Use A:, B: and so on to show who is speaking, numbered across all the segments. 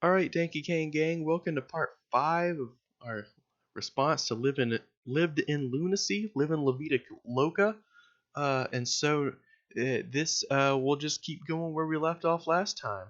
A: All right, Danky Kane gang, welcome to part 5 of our response to lived in lunacy, living La Vida Loca. This we'll just keep going where we left off last time.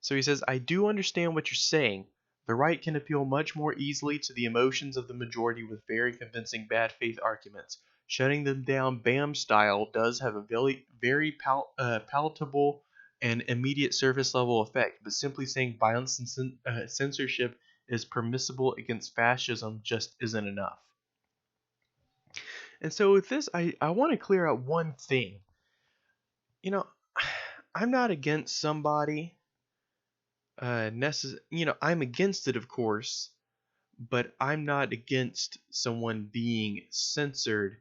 A: So he says, I do understand what you're saying. The right can appeal much more easily to the emotions of the majority with very convincing bad faith arguments. Shutting them down BAM style does have a very palatable and immediate surface level effect, but simply saying violence and censorship is permissible against fascism just isn't enough. And so with this, I want to clear out one thing. You know, I'm not against somebody I'm against it, of course, but I'm not against someone being censored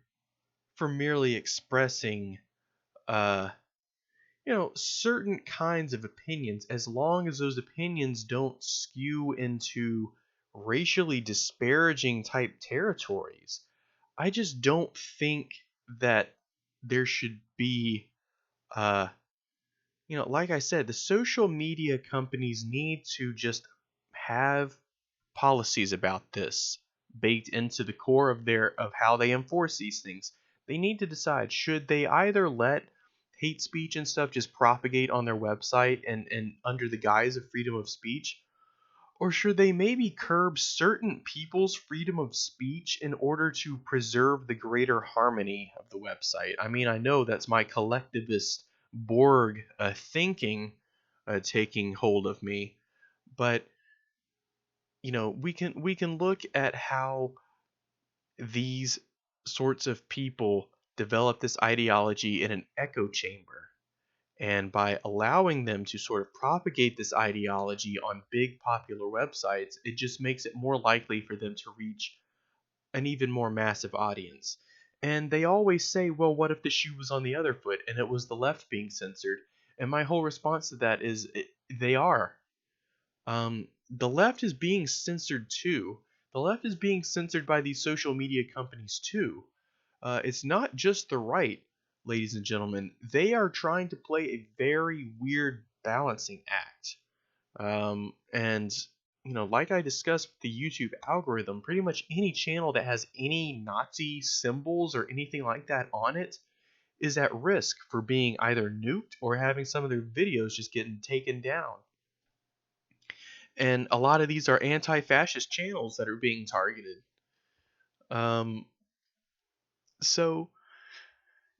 A: for merely expressing uh certain kinds of opinions, as long as those opinions don't skew into racially disparaging type territories. I just don't think that there should be uh like I said, the social media companies need to just have policies about this baked into the core of how they enforce these things. They need to decide, should they either let hate speech and stuff just propagate on their website and under the guise of freedom of speech, or should they maybe curb certain people's freedom of speech in order to preserve the greater harmony of the website? I mean, I know that's my collectivist Borg thinking taking hold of me, but we can look at how these sorts of people develop this ideology in an echo chamber, and by allowing them to sort of propagate this ideology on big popular websites, it just makes it more likely for them to reach an even more massive audience. And they always say, well, what if the shoe was on the other foot and it was the left being censored? And my whole response to that is they are. The left is being censored too. The left is being censored by these social media companies too. It's not just the right, ladies and gentlemen. They are trying to play a very weird balancing act. And like I discussed with the YouTube algorithm, pretty much any channel that has any Nazi symbols or anything like that on it is at risk for being either nuked or having some of their videos just getting taken down. And a lot of these are anti-fascist channels that are being targeted. Um, so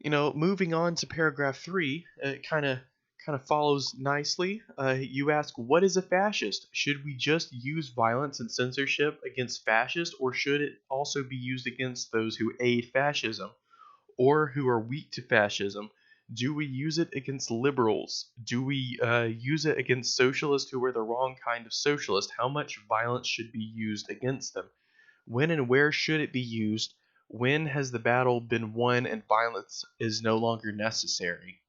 A: moving on to paragraph 3, it kind of follows nicely. You ask, what is a fascist? Should we just use violence and censorship against fascists, or should it also be used against those who aid fascism or who are weak to fascism? Do we use it against liberals? Do we use it against socialists who are the wrong kind of socialist? How much violence should be used against them? When and where should it be used? When has the battle been won and violence is no longer necessary?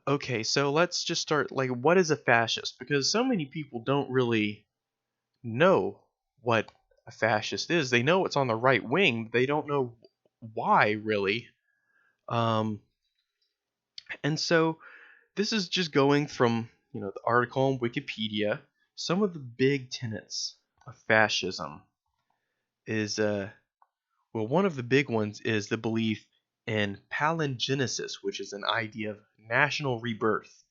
A: Okay, so let's just start. Like, what is a fascist? Because so many people don't really know what a fascist is. They know it's on the right wing, but they don't know why, really. Um, and so this is just going from the article on Wikipedia. Some of the big tenets of fascism is well, one of the big ones is the belief in palingenesis, which is an idea of national rebirth,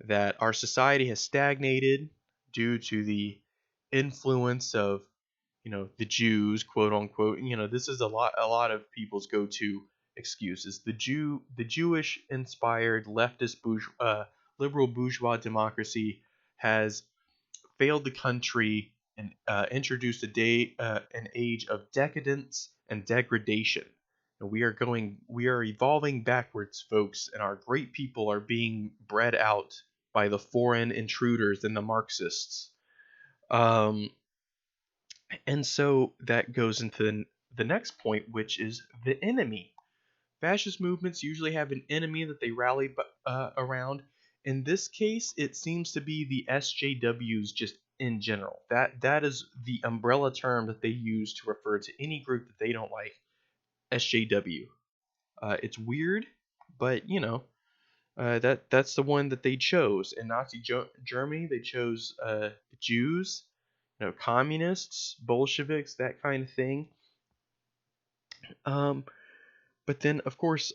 A: that our society has stagnated due to the influence of the Jews, quote unquote. This is a lot of people's go-to excuses. The Jewish inspired leftist liberal bourgeois democracy has failed the country and introduced an age of decadence and degradation. And we are evolving backwards, folks, and our great people are being bred out by the foreign intruders and the Marxists. Um, and so that goes into the next point, which is the enemy. Fascist movements usually have an enemy that they rally around. In this case, it seems to be the SJWs just in general. That is the umbrella term that they use to refer to any group that they don't like. SJW. It's weird, but That's the one that they chose. In Germany, they chose the Jews, communists, Bolsheviks, that kind of thing. Um, but then, of course,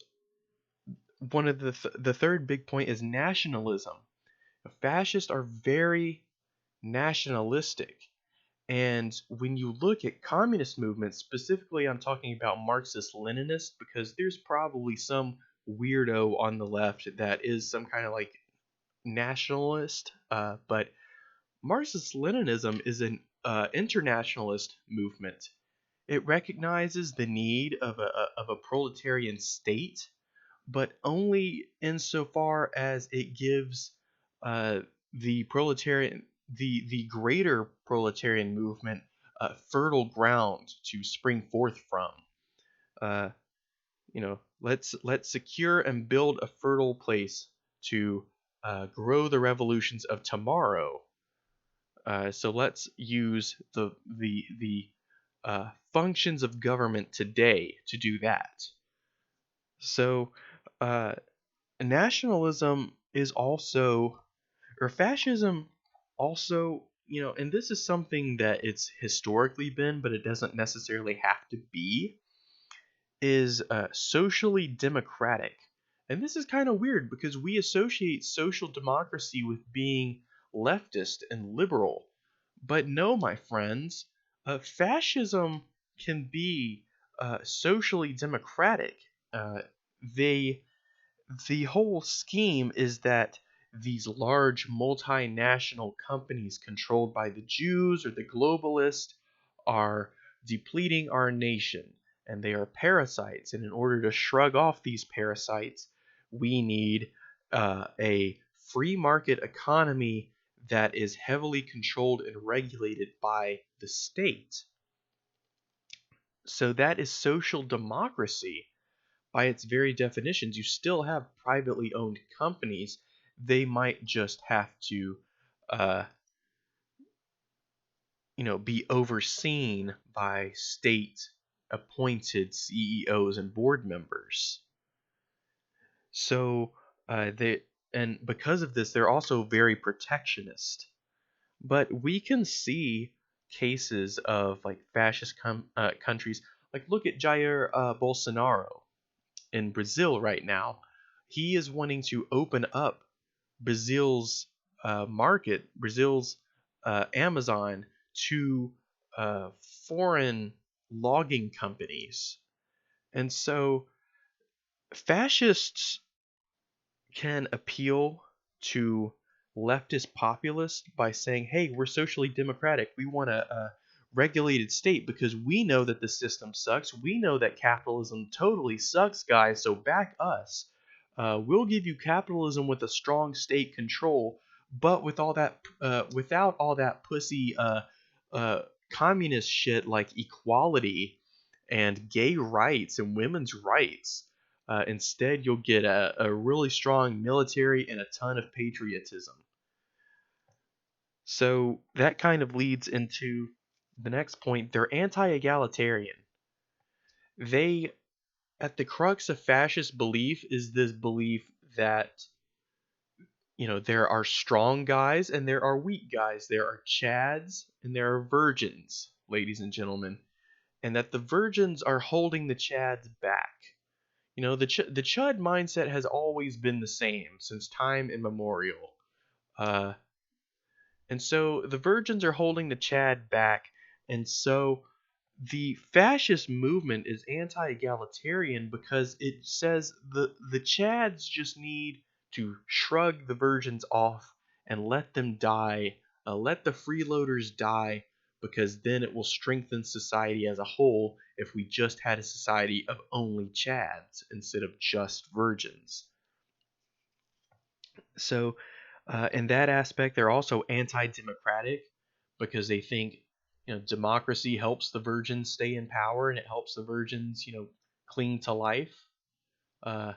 A: one of the third big point is nationalism. Fascists are very nationalistic. And when you look at communist movements, specifically I'm talking about Marxist Leninist, because there's probably some weirdo on the left that is some kind of like nationalist, but Marxist Leninism is an internationalist movement. It recognizes the need of a proletarian state, but only insofar as it gives the proletarian the greater proletarian movement fertile ground to spring forth from. Uh, let's secure and build a fertile place to grow the revolutions of tomorrow. So let's use the functions of government today to do that. So uh, nationalism is also, or fascism also, and this is something that it's historically been, but it doesn't necessarily have to be, is socially democratic. And this is kind of weird because we associate social democracy with being leftist and liberal. But no, my friends, fascism can be socially democratic. They The whole scheme is that these large multinational companies controlled by the Jews or the globalists are depleting our nation, and they are parasites. And in order to shrug off these parasites, we need a free market economy that is heavily controlled and regulated by the state. So that is social democracy by its very definitions. You still have privately owned companies. They might just have to, uh, be overseen by state-appointed CEOs and board members. So and because of this, they're also very protectionist. But we can see cases of like fascist countries. Like look at Jair Bolsonaro in Brazil right now. He is wanting to open up Brazil's Brazil's Amazon to uh, foreign logging companies. And so fascists can appeal to leftist populists by saying, hey, we're socially democratic. We want a regulated state because we know that the system sucks. We know that capitalism totally sucks, guys, so back us. We'll give you capitalism with a strong state control, but without all that pussy uh, communist shit like equality and gay rights and women's rights. Instead, you'll get a really strong military and a ton of patriotism. So that kind of leads into the next point. They're anti-egalitarian. They, at the crux of fascist belief, is this belief that there are strong guys and there are weak guys. There are chads and there are virgins, ladies and gentlemen, and that the virgins are holding the chads back. The Chud mindset has always been the same since time immemorial. Uh, and so the virgins are holding the Chad back. And so the fascist movement is anti-egalitarian because it says the Chads just need to shrug the virgins off and let them die, let the freeloaders die, because then it will strengthen society as a whole if we just had a society of only Chads instead of just virgins. So, in that aspect, they're also anti-democratic because they think, democracy helps the virgins stay in power and it helps the virgins, cling to life. Uh,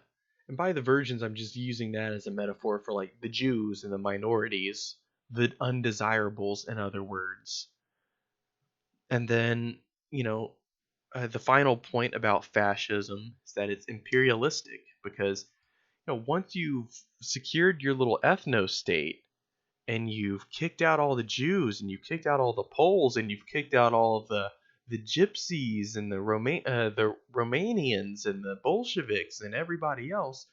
A: and by the virgins, I'm just using that as a metaphor for like the Jews and the minorities, the undesirables, in other words. And then, the final point about fascism is that it's imperialistic because once you've secured your little ethno state and you've kicked out all the Jews and you've kicked out all the Poles and you've kicked out all of the Gypsies and the Romanians and the Bolsheviks and everybody else,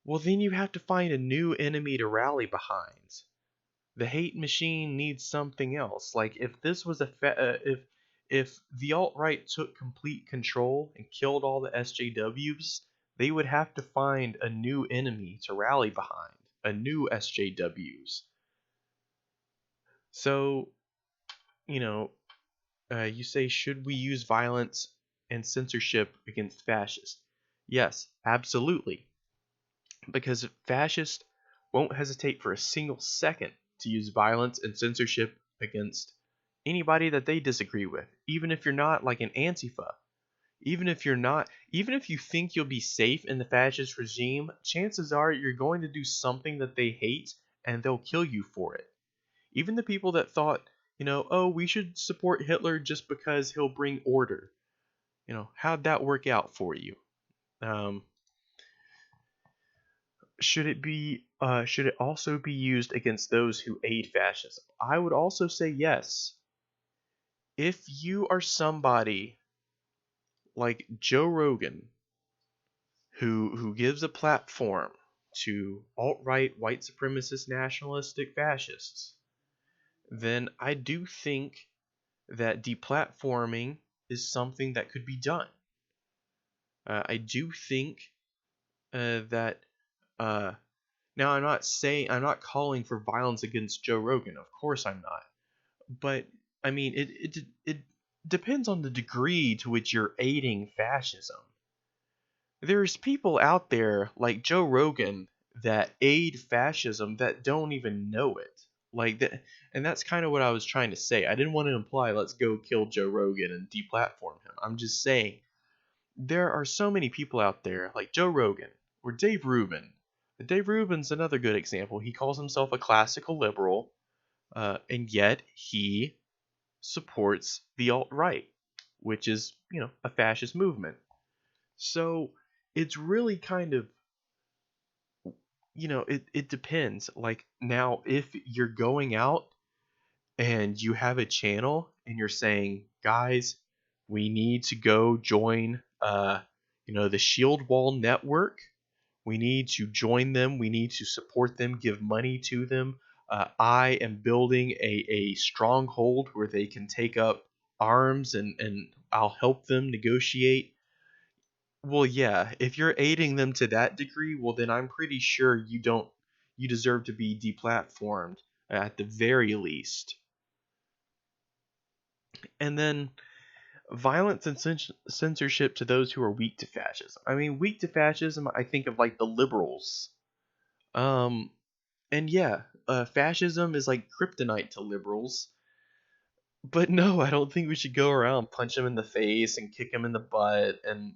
A: well, then you have to find a new enemy to rally behind. The hate machine needs something else. Like if this was if the alt-right took complete control and killed all the SJWs, they would have to find a new enemy to rally behind, a new SJWs. So, you know, you say, should we use violence and censorship against fascists? Yes, absolutely. Because fascists won't hesitate for a single second to use violence and censorship against anybody that they disagree with, even if you're not like an Antifa. Even if you think you'll be safe in the fascist regime, chances are you're going to do something that they hate and they'll kill you for it. Even the people that thought, oh, we should support Hitler just because he'll bring order. How'd that work out for you? Should it also be used against those who aid fascism? I would also say yes. If you are somebody like Joe Rogan, who gives a platform to alt-right, white supremacist, nationalistic fascists, then I do think that deplatforming is something that could be done. I do think that now I'm not calling for violence against Joe Rogan. Of course I'm not. But I mean, it depends on the degree to which you're aiding fascism. There's people out there like Joe Rogan that aid fascism that don't even know it. Like that, and that's kind of what I was trying to say. I didn't want to imply let's go kill Joe Rogan and deplatform him. I'm just saying there are so many people out there like Joe Rogan or Dave Rubin. Dave Rubin's another good example. He calls himself a classical liberal, and yet he supports the alt-right, which is, a fascist movement. So it's really kind of, it depends. Like now, if you're going out and you have a channel and you're saying, guys, we need to go join, the Shield Wall network. We need to join them. We need to support them, give money to them. I am building a stronghold where they can take up arms and I'll help them negotiate. Well, yeah, if you're aiding them to that degree, well, then I'm pretty sure you deserve to be deplatformed at the very least. And then violence and censorship to those who are weak to fascism. I mean, weak to fascism, I think of like the liberals. And yeah, fascism is like kryptonite to liberals. But no, I don't think we should go around punch them in the face and kick them in the butt and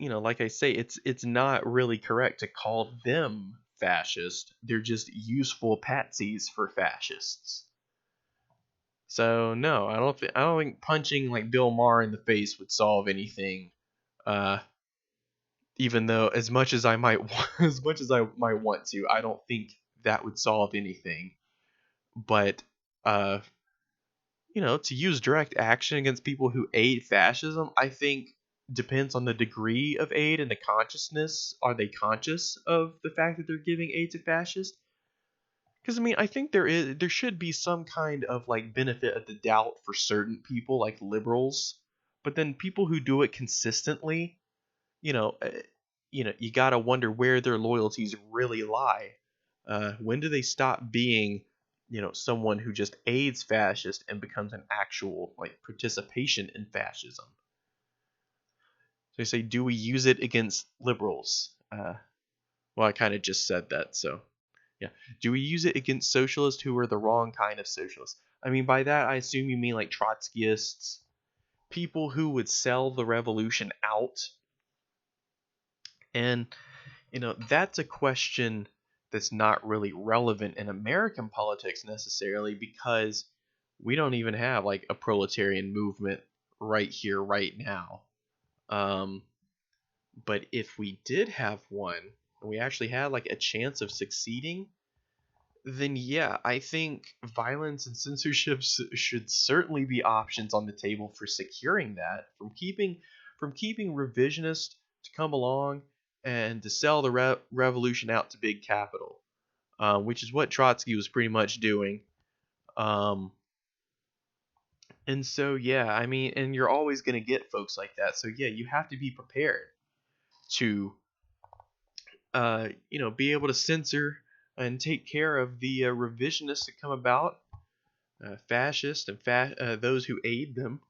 A: like I say, it's not really correct to call them fascist. They're just useful patsies for fascists. So no, I don't think punching like Bill Maher in the face would solve anything. Uh, Even though as much as I might as much as I might want to, I don't think that would solve anything. But uh, to use direct action against people who aid fascism, I think depends on the degree of aid and the consciousness. Are they conscious of the fact that they're giving aid to fascists? Because I mean, I think there should be some kind of like benefit of the doubt for certain people, like liberals. But then people who do it consistently, you know, uh, you gotta wonder where their loyalties really lie. When do they stop being, someone who just aids fascist and becomes an actual like participation in fascism? So you say, do we use it against liberals? Well, I kind of just said that, so yeah. Do we use it against socialists who are the wrong kind of socialists? I mean, by that I assume you mean like Trotskyists, people who would sell the revolution out. And that's a question that's not really relevant in American politics necessarily because we don't even have like a proletarian movement right here, right now. Um, But if we did have one, and we actually had like a chance of succeeding, then yeah, I think violence and censorship should certainly be options on the table for securing that from keeping revisionists to come along and to sell the revolution out to big capital, which is what Trotsky was pretty much doing. Um, and so yeah, I mean, and you're always going to get folks like that. So yeah, you have to be prepared to be able to censor and take care of the revisionists that come about, fascists and those who aid them,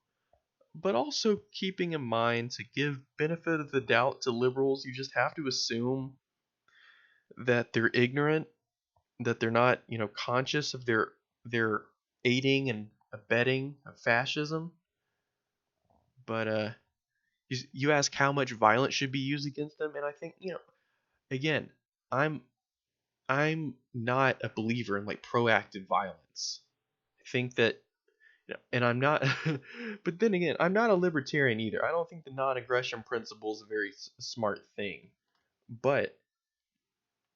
A: but also keeping in mind to give benefit of the doubt to liberals. You just have to assume that they're ignorant, that they're not, conscious of their aiding and abetting of fascism. But you ask how much violence should be used against them, and I think, again, I'm I'm not a believer in like proactive violence. I think that, and I'm not, but then again, I'm not a libertarian either. I don't think the non-aggression principle is a very smart thing. But,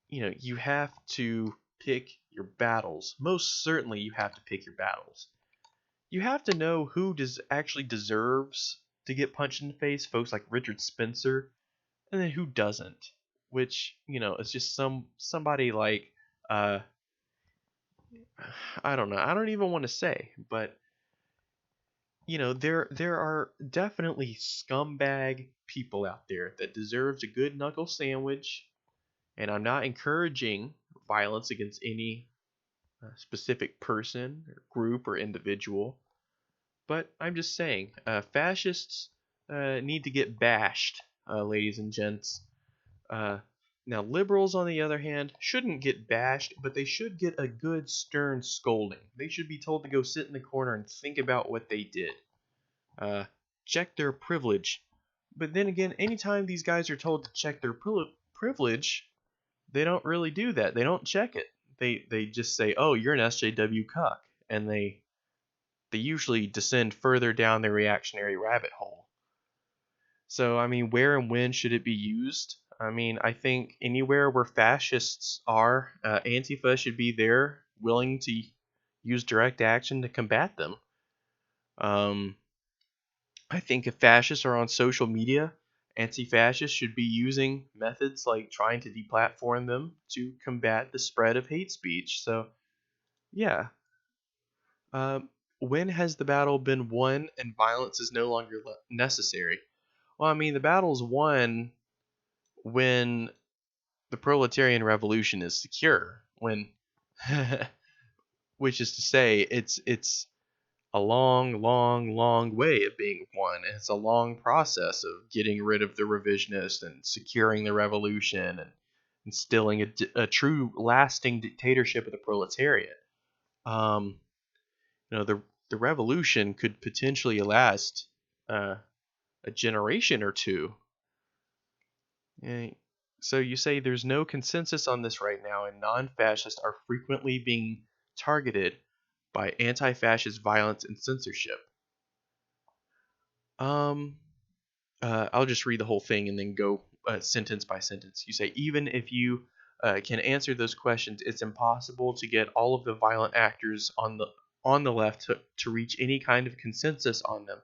A: you have to pick your battles. Most certainly, you have to pick your battles. You have to know who actually deserves to get punched in the face, folks like Richard Spencer, and then who doesn't. Which, is just somebody like I don't know. I don't even want to say, but there are definitely scumbag people out there that deserves a good knuckle sandwich, and I'm not encouraging violence against any specific person or group or individual, but I'm just saying, fascists need to get bashed, ladies and gents. Uh, Now, liberals, on the other hand, shouldn't get bashed, but they should get a good stern scolding. They should be told to go sit in the corner and think about what they did. Uh, Check their privilege. But then again, anytime these guys are told to check their privilege, they don't really do that. They don't check it. They just say, "Oh, you're an SJW cuck," and they usually descend further down the reactionary rabbit hole. So, I mean, where and when should it be used? I mean, I think anywhere where fascists are, Antifa should be there, willing to use direct action to combat them. I think if fascists are on social media, anti-fascists should be using methods like trying to deplatform them to combat the spread of hate speech. So, yeah. Um, when has the battle been won and violence is no longer necessary? Well, I mean, the battle's won when the proletarian revolution is secure, when which is to say it's a long, long, long way of being won. It's a long process of getting rid of the revisionist and securing the revolution and instilling a true lasting dictatorship of the proletariat. um the revolution could potentially last uh, a generation or two. Eh, So you say there's no consensus on this right now, and non-fascists are frequently being targeted by anti-fascist violence and censorship. Um, I'll just read the whole thing and then go sentence by sentence. You say even if you can answer those questions, it's impossible to get all of the violent actors on the left to reach any kind of consensus on them.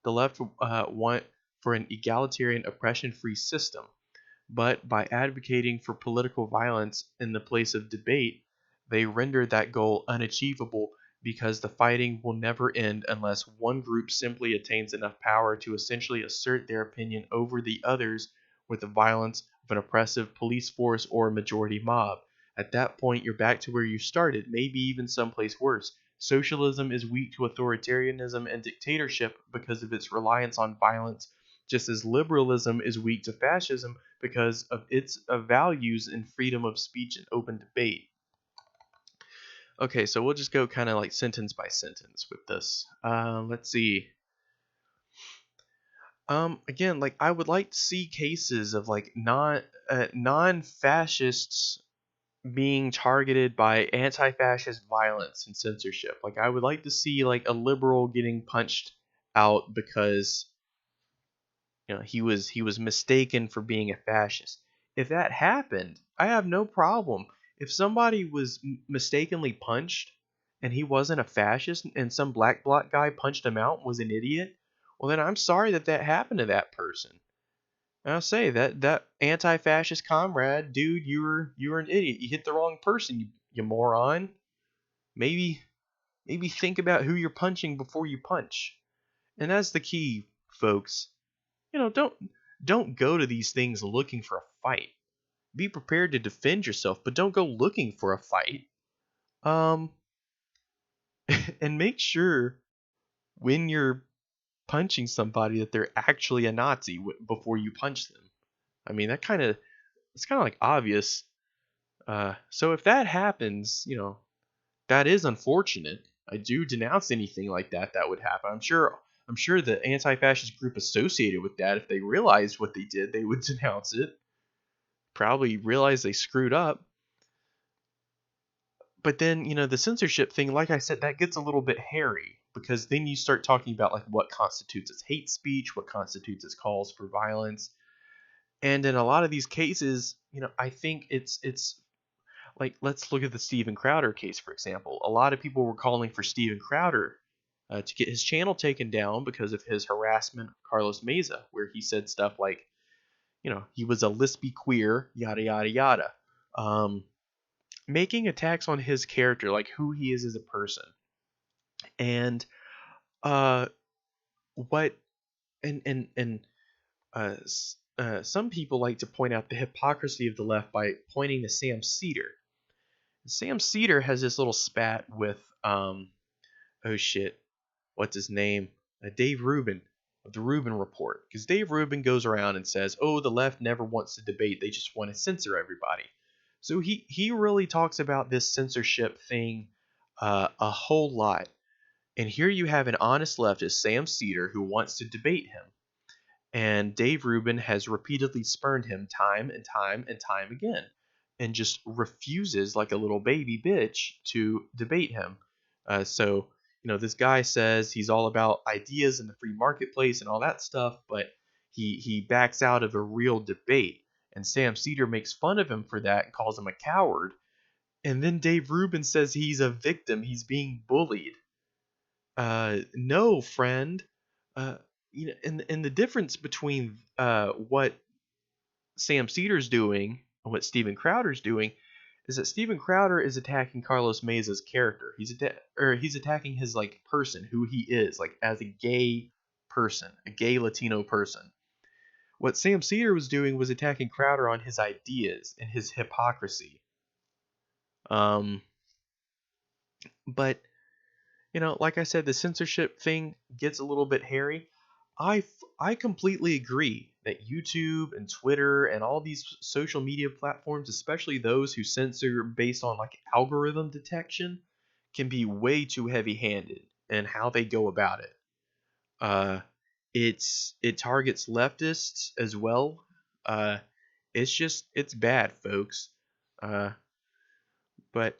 A: The left want for an egalitarian, oppression-free system. But by advocating for political violence in the place of debate, they render that goal unachievable because the fighting will never end unless one group simply attains enough power to essentially assert their opinion over the others with the violence of an oppressive police force or majority mob. At that point, you're back to where you started, maybe even someplace worse. Socialism is weak to authoritarianism and dictatorship because of its reliance on violence, just as liberalism is weak to fascism because of its values in freedom of speech and open debate. Okay, so we'll just go kind of like sentence by sentence with this. Let's see. Again, like I would like to see cases of like non-fascists being targeted by anti-fascist violence and censorship. Like I would like to see like a liberal getting punched out because he was mistaken for being a fascist. If that happened, I have no problem. If somebody was mistakenly punched and he wasn't a fascist and some black bloc guy punched him out and was an idiot, well then I'm sorry that happened to that person. And I'll say that anti-fascist comrade, dude, you were an idiot. You hit the wrong person, you moron. Maybe maybe think about who you're punching before you punch. And that's the key, folks. Don't go to these things looking for a fight. Be prepared to defend yourself, but don't go looking for a fight. Um, and make sure when you're punching somebody that they're actually a Nazi before you punch them. I mean, it's kind of like obvious. So if that happens, that is unfortunate. I do denounce anything like that would happen. I'm sure the anti-fascist group associated with that, if they realized what they did, they would denounce it. Probably realize they screwed up. But then, the censorship thing, like I said, that gets a little bit hairy because then you start talking about like what constitutes as hate speech, what constitutes as calls for violence. And in a lot of these cases, I think it's like, let's look at the Steven Crowder case, for example. A lot of people were calling for Steven Crowder to get his channel taken down because of his harassment of Carlos Meza, where he said stuff like, he was a lispy queer, yada, yada, yada. Making attacks on his character, like who he is as a person. And uh, what, some people like to point out the hypocrisy of the left by pointing to Sam Cedar. Sam Cedar has this little spat with oh shit, what's his name? Dave Rubin of the Rubin Report, because Dave Rubin goes around and says, "Oh, the left never wants to debate; they just want to censor everybody." So he really talks about this censorship thing a whole lot. And here you have an honest leftist, Sam Cedar, who wants to debate him. And Dave Rubin has repeatedly spurned him time and time and time again, and just refuses, like a little baby bitch, to debate him. So, this guy says he's all about ideas in the free marketplace and all that stuff, but he backs out of a real debate. And Sam Cedar makes fun of him for that and calls him a coward. And then Dave Rubin says he's a victim, he's being bullied. No, friend. Uh, and the difference between what Sam Cedar's doing and what Steven Crowder's doing is that Steven Crowder is attacking Carlos Meza's character. He's attacking his like person, who he is, like as a gay person, a gay Latino person. What Sam Cedar was doing was attacking Crowder on his ideas and his hypocrisy. But like I said, the censorship thing gets a little bit hairy. I completely agree that YouTube and Twitter and all these social media platforms, especially those who censor based on like algorithm detection, can be way too heavy-handed in how they go about it. It targets leftists as well. It's bad, folks. But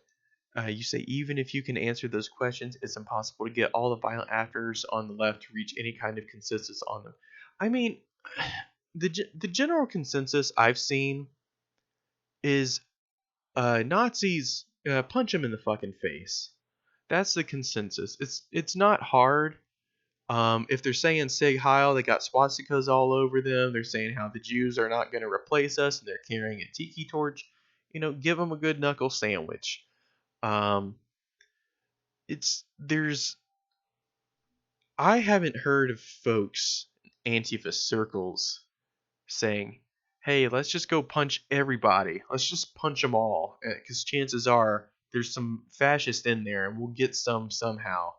A: you say even if you can answer those questions, it's impossible to get all the violent actors on the left to reach any kind of consensus on them. I mean, the general consensus I've seen is Nazis punch them in the fucking face. That's the consensus. It's not hard. If they're saying Sig Heil, they got swastikas all over them. They're saying how the Jews are not going to replace us, and they're carrying a tiki torch. Give them a good knuckle sandwich. I haven't heard of folks in Antifa circles saying, "Hey, let's just go punch everybody. Let's just punch them all, because chances are there's some fascist in there, and we'll get some somehow."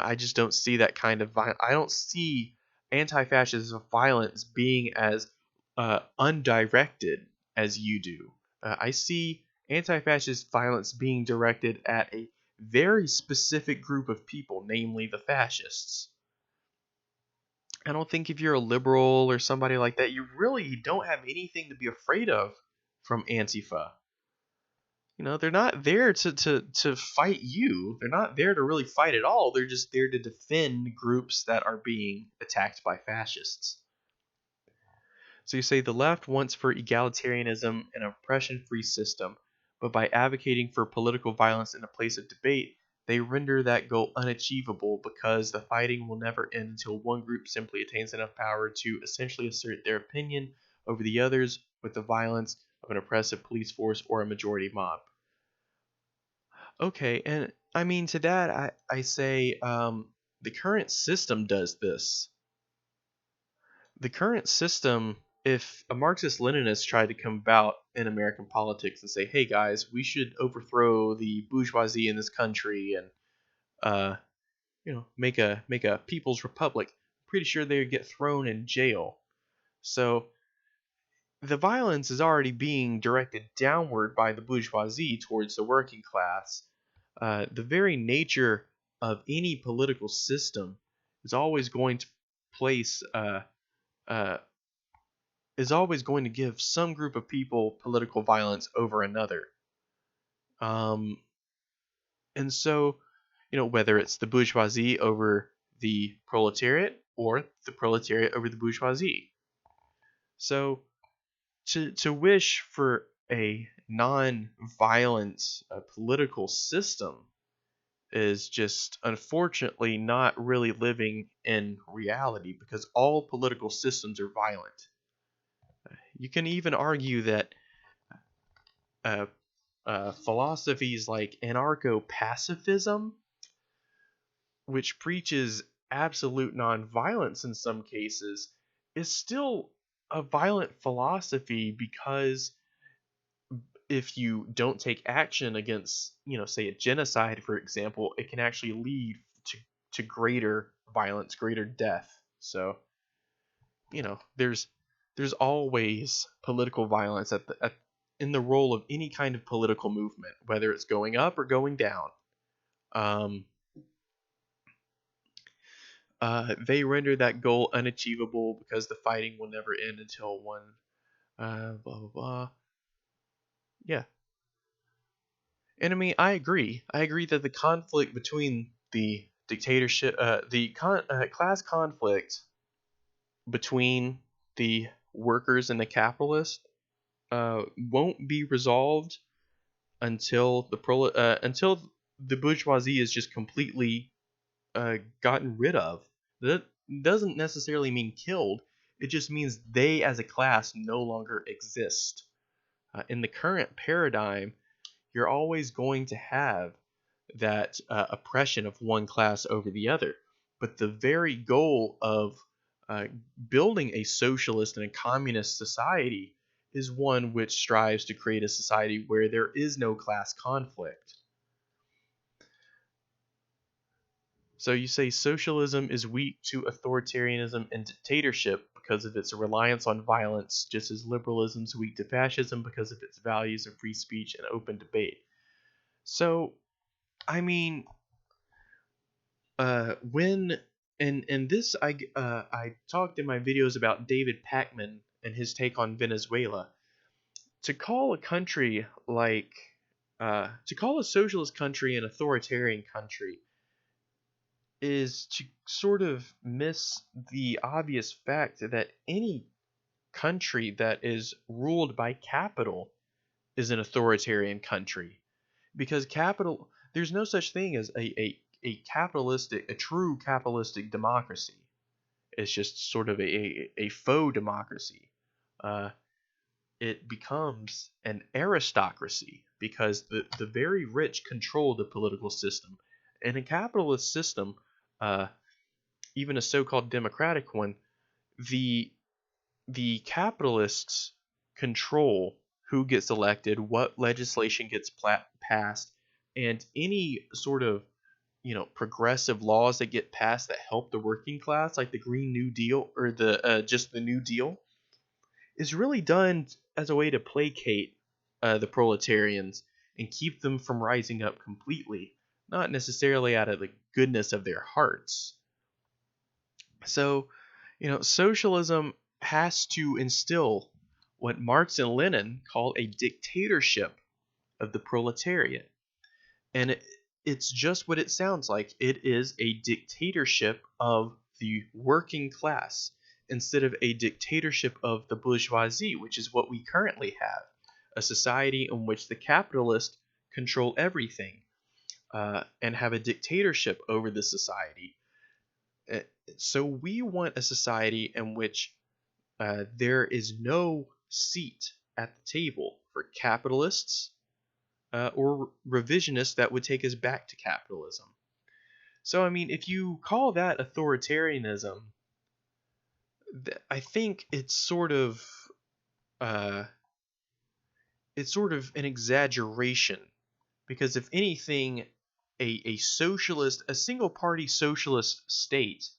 A: I just don't see that kind of violence. I don't see anti-fascist violence being as undirected as you do. I see anti-fascist violence being directed at a very specific group of people, namely the fascists. I don't think if you're a liberal or somebody like that, you really don't have anything to be afraid of from Antifa. They're not there to fight you. They're not there to really fight at all. They're just there to defend groups that are being attacked by fascists. So you say the left wants for egalitarianism and oppression-free system, but by advocating for political violence in the place of debate, they render that goal unachievable because the fighting will never end until one group simply attains enough power to essentially assert their opinion over the others with the violence of an oppressive police force or a majority mob. Okay, and I mean to that I say the current system does this. The current system, if a Marxist Leninist tried to come about in American politics and say, "Hey guys, we should overthrow the bourgeoisie in this country and uh, make a people's republic," I'm pretty sure they would get thrown in jail. So the violence is already being directed downward by the bourgeoisie towards the working class. The very nature of any political system is always going to place uh, is always going to give some group of people political violence over another. Um, and so, whether it's the bourgeoisie over the proletariat or the proletariat over the bourgeoisie. So, to wish for a non-violent political system is just unfortunately not really living in reality because all political systems are violent. You can even argue that uh, philosophies like anarcho-pacifism, which preaches absolute nonviolence in some cases, is still a violent philosophy because if you don't take action against, say a genocide, for example, it can actually lead to greater violence, greater death. So, there's always political violence in the role of any kind of political movement, whether it's going up or going down. Um, they render that goal unachievable because the fighting will never end until one. Blah blah blah. Yeah, and I mean, I agree. I agree that the conflict between the dictatorship, class conflict between the workers and the capitalists, won't be resolved until until the bourgeoisie is just completely gotten rid of. That doesn't necessarily mean killed. It just means they as a class no longer exist. In the current paradigm, you're always going to have that oppression of one class over the other. But the very goal of uh, building a socialist and a communist society is one which strives to create a society where there is no class conflict. So you say socialism is weak to authoritarianism and dictatorship because of its reliance on violence, just as liberalism is weak to fascism because of its values of free speech and open debate. So, I mean, when and this I talked in my videos about David Pacman and his take on Venezuela. To call a country like to call a socialist country an authoritarian country is to sort of miss the obvious fact that any country that is ruled by capital is an authoritarian country because capital there's no such thing as a true capitalistic democracy. It's just sort of a faux democracy. uh, it becomes an aristocracy because the very rich control the political system. In a capitalist system, uh, even a so-called democratic one, the the capitalists control who gets elected, what legislation gets passed, and any sort of progressive laws that get passed that help the working class, like the Green New Deal or the just the New Deal, is really done as a way to placate the proletarians and keep them from rising up completely, not necessarily out of the goodness of their hearts. So, socialism has to instill what Marx and Lenin call a dictatorship of the proletariat. And it's just what it sounds like. It is a dictatorship of the working class instead of a dictatorship of the bourgeoisie, which is what we currently have. A society in which the capitalists control everything and have a dictatorship over the society. Uh, So we want a society in which there is no seat at the table for capitalists or revisionists that would take us back to capitalism. So, I mean, if you call that authoritarianism, I think uh, it's sort of an exaggeration, because if anything, a single party socialist state,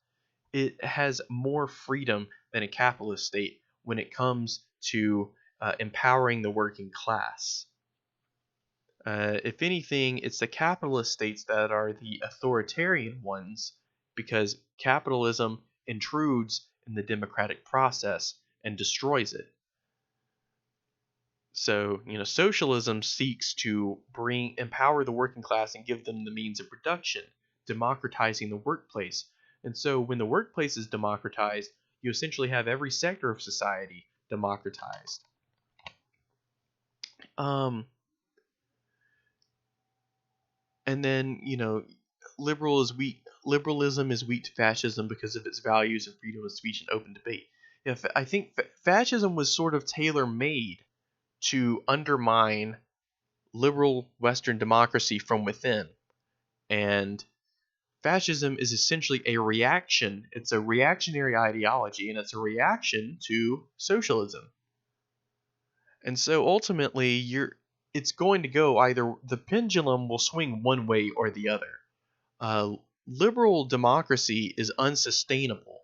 A: it has more freedom than a capitalist state when it comes to empowering the working class. If anything, it's the capitalist states that are the authoritarian ones, because capitalism intrudes in the democratic process and destroys it. So, socialism seeks to empower the working class and give them the means of production, democratizing the workplace. And so, when the workplace is democratized, you essentially have every sector of society democratized. And then, liberalism is weak to fascism because of its values and freedom of speech and open debate. Yeah, I think fascism was sort of tailor-made to undermine liberal Western democracy from within. And fascism is essentially a reaction. It's a reactionary ideology, and it's a reaction to socialism. And so ultimately, it's going to go either the pendulum will swing one way or the other. Liberal democracy is unsustainable.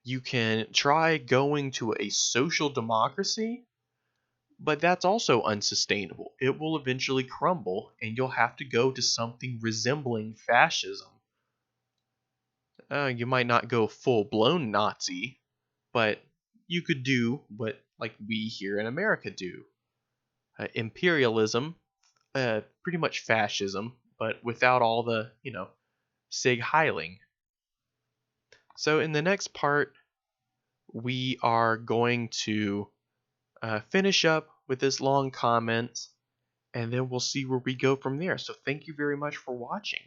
A: You can try going to a social democracy, but that's also unsustainable. It will eventually crumble, and you'll have to go to something resembling fascism. You might not go full-blown Nazi, but you could do what like we here in America do. Imperialism, pretty much fascism, but without all the, Sig Heiling. So in the next part, we are going to finish up with this long comment, and then we'll see where we go from there. So thank you very much for watching.